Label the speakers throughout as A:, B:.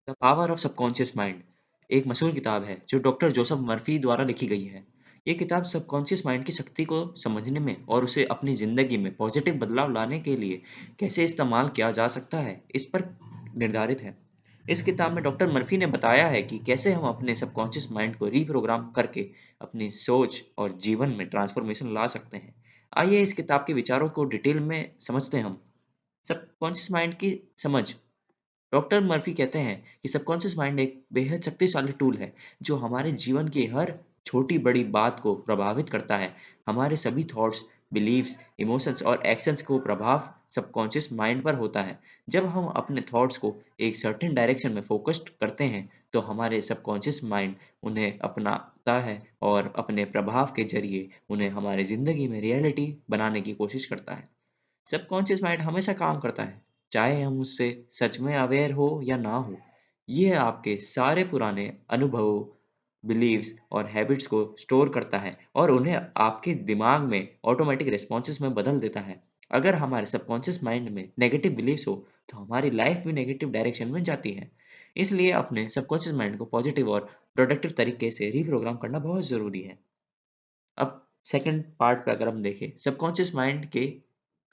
A: The power of subconscious mind एक मशहूर किताब है जो डॉक्टर जोसेफ मर्फी द्वारा लिखी गई है। ये किताब सबकॉन्शियस माइंड की शक्ति को समझने में और उसे अपनी जिंदगी में पॉजिटिव बदलाव लाने के लिए कैसे इस्तेमाल किया जा सकता है इस पर निर्धारित है। इस किताब में डॉक्टर मर्फी ने बताया है कि कैसे हम अपने सबकॉन्शियस माइंड को रीप्रोग्राम करके अपनी सोच और जीवन में ट्रांसफॉर्मेशन ला सकते हैं। आइए इस किताब के विचारों को डिटेल में समझते हैं हम। सबकॉन्शियस माइंड की समझ। डॉक्टर मर्फी कहते हैं कि सबकॉन्शियस माइंड एक बेहद शक्तिशाली टूल है जो हमारे जीवन की हर छोटी बड़ी बात को प्रभावित करता है। हमारे सभी थॉट्स, बिलीव्स, इमोशंस और एक्शंस को प्रभाव सबकॉन्शियस माइंड पर होता है। जब हम अपने थॉट्स को एक सर्टेन डायरेक्शन में फोकस्ड करते हैं तो हमारे सबकॉन्शियस माइंड उन्हें अपनाता है और अपने प्रभाव के जरिए उन्हें हमारी जिंदगी में रियलिटी बनाने की कोशिश करता है। सबकॉन्शियस माइंड हमेशा काम करता है, चाहे हम उससे सच में अवेयर हो या ना हो। ये आपके सारे पुराने अनुभवों, बिलीव्स और हैबिट्स को स्टोर करता है और उन्हें आपके दिमाग में ऑटोमेटिक रिस्पॉन्सेस में बदल देता है। अगर हमारे सबकॉन्शियस माइंड में नेगेटिव बिलीव्स हो, तो हमारी लाइफ भी नेगेटिव डायरेक्शन में जाती है। इसलिए अपने सबकॉन्शियस माइंड को पॉजिटिव और प्रोडक्टिव तरीके से रीप्रोग्राम करना बहुत ज़रूरी है। अब सेकंड पार्ट पे अगर हम देखें सबकॉन्शियस माइंड के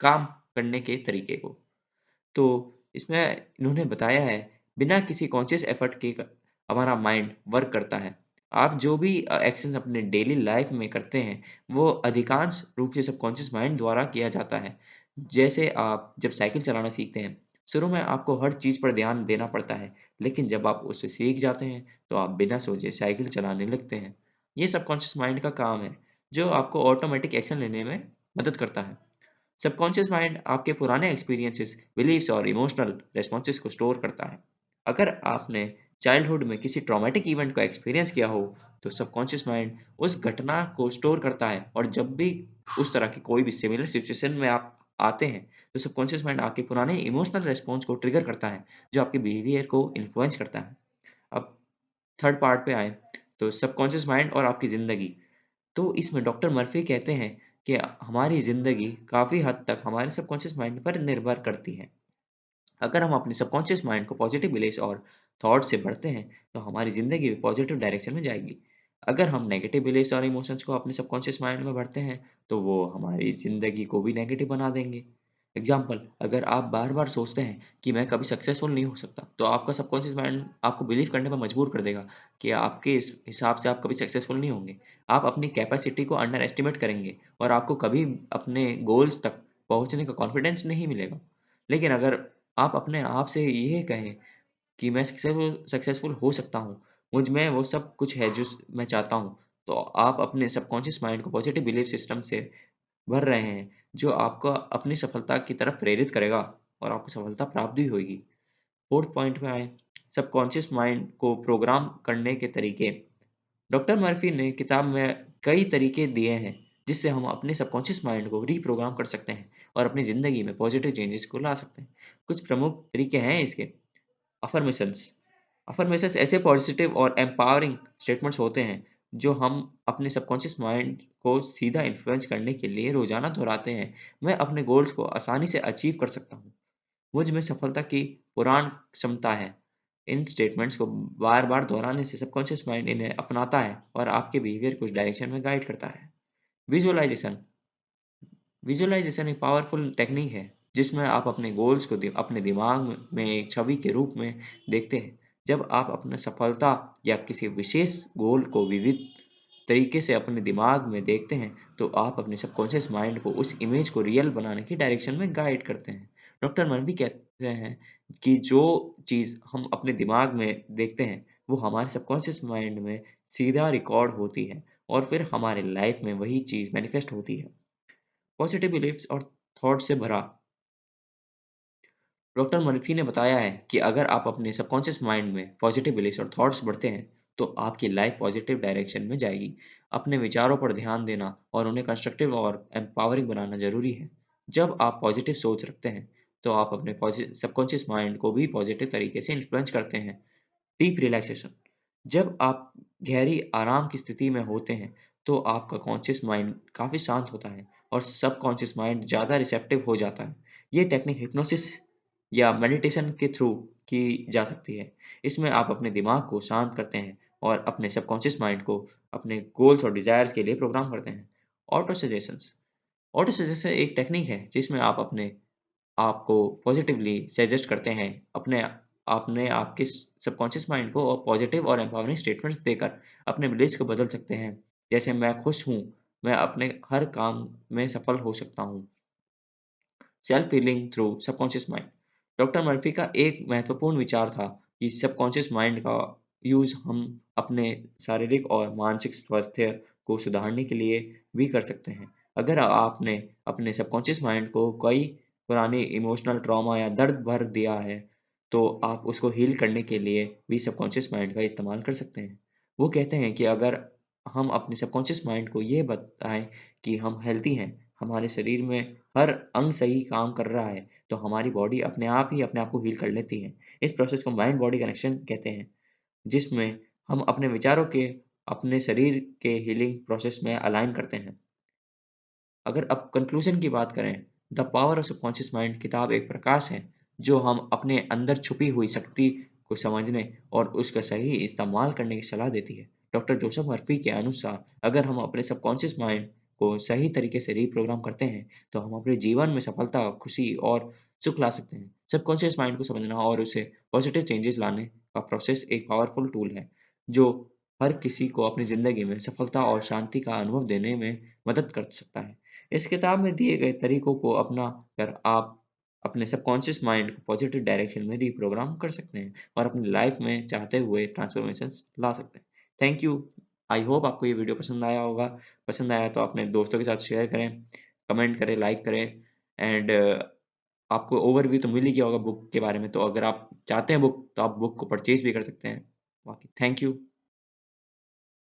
A: काम करने के तरीके को, तो इसमें इन्होंने बताया है बिना किसी कॉन्शियस एफर्ट के हमारा माइंड वर्क करता है। आप जो भी एक्शंस अपने डेली लाइफ में करते हैं वो अधिकांश रूप से सबकॉन्शियस माइंड द्वारा किया जाता है। जैसे आप जब साइकिल चलाना सीखते हैं, शुरू में आपको हर चीज़ पर ध्यान देना पड़ता है, लेकिन जब आप उसे सीख जाते हैं तो आप बिना सोचे साइकिल चलाने लगते हैं। ये सबकॉन्शियस माइंड का काम है जो आपको ऑटोमेटिक एक्शन लेने में मदद करता है। सबकॉन्शियस माइंड आपके पुराने एक्सपीरियंसेस, बिलीफ्स और इमोशनल रिस्पॉन्सेस को स्टोर करता है। अगर आपने चाइल्डहुड में किसी ट्रॉमेटिक इवेंट को एक्सपीरियंस किया हो, तो सबकॉन्शियस माइंड उस घटना को स्टोर करता है और जब भी उस तरह की कोई भी सिमिलर सिचुएशन में आप आते हैं, तो सबकॉन्शियस माइंड आपके पुराने इमोशनल रिस्पॉन्स को ट्रिगर करता है, जो आपके बिहेवियर को इन्फ्लुएंस करता है। अब थर्ड पार्ट पे आएँ, तो सबकॉन्शियस माइंड और आपकी ज़िंदगी। तो इसमें डॉक्टर मर्फी कहते हैं कि हमारी ज़िंदगी काफ़ी हद तक हमारे सबकॉन्शियस माइंड पर निर्भर करती है। अगर हम अपने सबकॉन्शियस माइंड को पॉजिटिव बिलीव्स और थॉट्स से भरते हैं, तो हमारी ज़िंदगी भी पॉजिटिव डायरेक्शन में जाएगी। अगर हम नेगेटिव बिलीव्स और इमोशंस को अपने सबकॉन्शियस माइंड में भरते हैं, तो वो हमारी ज़िंदगी को भी नेगेटिव बना देंगे। एग्ज़ाम्पल, अगर आप बार-बार सोचते हैं कि मैं कभी सक्सेसफुल नहीं हो सकता, तो आपका सबकॉन्शियस माइंड आपको बिलीव करने पर मजबूर कर देगा कि आपके इस हिसाब से आप कभी सक्सेसफुल नहीं होंगे। आप अपनी कैपेसिटी को अंडर एस्टिमेट करेंगे और आपको कभी अपने गोल्स तक पहुँचने का कॉन्फिडेंस नहीं मिलेगा। लेकिन अगर आप अपने आप से ये कहें कि मैं सक्सेसफुल हो सकता हूँ, मुझ में वो सब कुछ है जो मैं चाहता हूँ, तो आप अपने सबकॉन्शियस माइंड को पॉजिटिव बिलीफ सिस्टम से भर रहे हैं, जो आपको अपनी सफलता की तरफ प्रेरित करेगा और आपको सफलता प्राप्त भी होगी। फोर्थ पॉइंट पे आएँ, सबकॉन्शियस माइंड को प्रोग्राम करने के तरीके। डॉक्टर मर्फी ने किताब में कई तरीके दिए हैं, जिससे हम अपने सबकॉन्शियस माइंड को रीप्रोग्राम कर सकते हैं और अपनी ज़िंदगी में पॉजिटिव चेंजेस को ला सकते हैं। कुछ प्रमुख तरीके हैं इसके। अफ़र्मेशंस। अफ़र्मेशंस ऐसे पॉजिटिव और एम्पावरिंग स्टेटमेंट्स होते हैं, जो हम अपने सबकॉन्शियस माइंड को सीधा इन्फ्लुएंस करने के लिए रोज़ाना दोहराते हैं। मैं अपने गोल्स को आसानी से अचीव कर सकता हूँ। मुझ में सफलता की पुराण क्षमता है। इन स्टेटमेंट्स को बार-बार दोहराने से सबकॉन्शियस माइंड इन्हें अपनाता है और आपके बिहेवियर को उस डायरेक्शन में गाइड करता है। विज़ुअलाइज़ेशन। विज़ुअलाइज़ेशन एक पावरफुल टेक्नीक है, जिसमें आप अपने गोल्स को अपने दिमाग में एक छवि के रूप में देखते हैं। जब आप अपनी सफलता या किसी विशेष गोल को विविध तरीके से अपने दिमाग में देखते हैं, तो आप अपने सबकॉन्शियस माइंड को उस इमेज को रियल बनाने की डायरेक्शन में गाइड करते हैं। डॉक्टर मरवी कहते हैं कि जो चीज़ हम अपने दिमाग में देखते हैं, वो हमारे सबकॉन्शियस माइंड में सीधा रिकॉर्ड होती है और फिर हमारे लाइफ में वही चीज़ मैनिफेस्ट होती है। पॉजिटिव बिलीफ्स और थॉट से भरा। डॉक्टर मर्फी ने बताया है कि अगर आप अपने सबकॉन्शियस माइंड में पॉजिटिव बिलीफ्स और थॉट्स बढ़ते हैं, तो आपकी लाइफ पॉजिटिव डायरेक्शन में जाएगी। अपने विचारों पर ध्यान देना और उन्हें कंस्ट्रक्टिव और एम्पावरिंग बनाना ज़रूरी है। जब आप पॉजिटिव सोच रखते हैं, तो आप अपने सबकॉन्शियस माइंड को भी पॉजिटिव तरीके से इन्फ्लुएंस करते हैं। Deep relaxation. जब आप गहरी आराम की स्थिति में होते हैं, तो आपका कॉन्शियस माइंड काफ़ी शांत होता है और सबकॉन्शियस माइंड ज़्यादा रिसेप्टिव हो जाता है। ये टेक्निक हिप्नोसिस या मेडिटेशन के थ्रू की जा सकती है। इसमें आप अपने दिमाग को शांत करते हैं और अपने सबकॉन्शियस माइंड को अपने गोल्स और डिज़ायर्स के लिए प्रोग्राम करते हैं। ऑटो सजेशंस ऑटो सजेशन एक टेक्निक है जिसमें आप अपने आपको पॉजिटिवली सजेस्ट करते हैं, अपने आपके सबकॉन्शियस माइंड को पॉजिटिव और एम्पावरिंग स्टेटमेंट्स देकर अपने बिलीव्स को बदल सकते हैं। जैसे मैं खुश हूँ, मैं अपने हर काम में सफल हो सकता हूँ। Self healing through subconscious mind doctor Murphy का एक महत्वपूर्ण विचार था कि सबकॉन्शियस माइंड का यूज़ हम अपने शारीरिक और मानसिक स्वास्थ्य को सुधारने के लिए भी कर सकते हैं। अगर आपने अपने सबकॉन्शियस माइंड को कोई पुरानी इमोशनल ट्रॉमा या दर्द भर दिया है, तो आप उसको हील करने के लिए भी सबकॉन्शियस माइंड का इस्तेमाल कर सकते हैं। वो कहते हैं कि अगर हम अपने सबकॉन्शियस माइंड को ये बताएँ कि हम हेल्दी हैं, हमारे शरीर में हर अंग सही काम कर रहा है, तो हमारी बॉडी अपने आप ही अपने आप को हील कर लेती है। इस प्रोसेस को माइंड बॉडी कनेक्शन कहते हैं, जिसमें हम अपने विचारों के अपने शरीर के हीलिंग प्रोसेस में अलाइन करते हैं। अगर अब कंक्लूज़न की बात करें, the power of subconscious mind किताब एक प्रकाश है, जो हम अपने अंदर छुपी हुई शक्ति को समझने और उसका सही इस्तेमाल करने की सलाह देती है। डॉक्टर जोसेफ मर्फी के अनुसार अगर हम अपने सबकॉन्शियस माइंड को सही तरीके से रिप्रोग्राम करते हैं, तो हम अपने जीवन में सफलता, खुशी और सुख ला सकते हैं। सबकॉन्शियस माइंड को समझना और उसे पॉजिटिव चेंजेस लाने का प्रोसेस एक पावरफुल टूल है, जो हर किसी को अपनी ज़िंदगी में सफलता और शांति का अनुभव देने में मदद कर सकता है। इस किताब में दिए गए तरीकों को अपना कर आप अपने सबकॉन्शियस माइंड को पॉजिटिव डायरेक्शन में रिप्रोग्राम कर सकते हैं और अपनी लाइफ में चाहते हुए ट्रांसफॉर्मेशंस ला सकते हैं। Thank you. आई होप आपको ये वीडियो पसंद आया होगा। पसंद आया तो अपने दोस्तों के साथ शेयर करें, कमेंट करें, लाइक करें एंड आपको ओवरव्यू तो मिल ही गया होगा बुक के बारे में। तो अगर आप चाहते हैं बुक, तो आप बुक को परचेज़ भी कर सकते हैं। बाकी थैंक यू।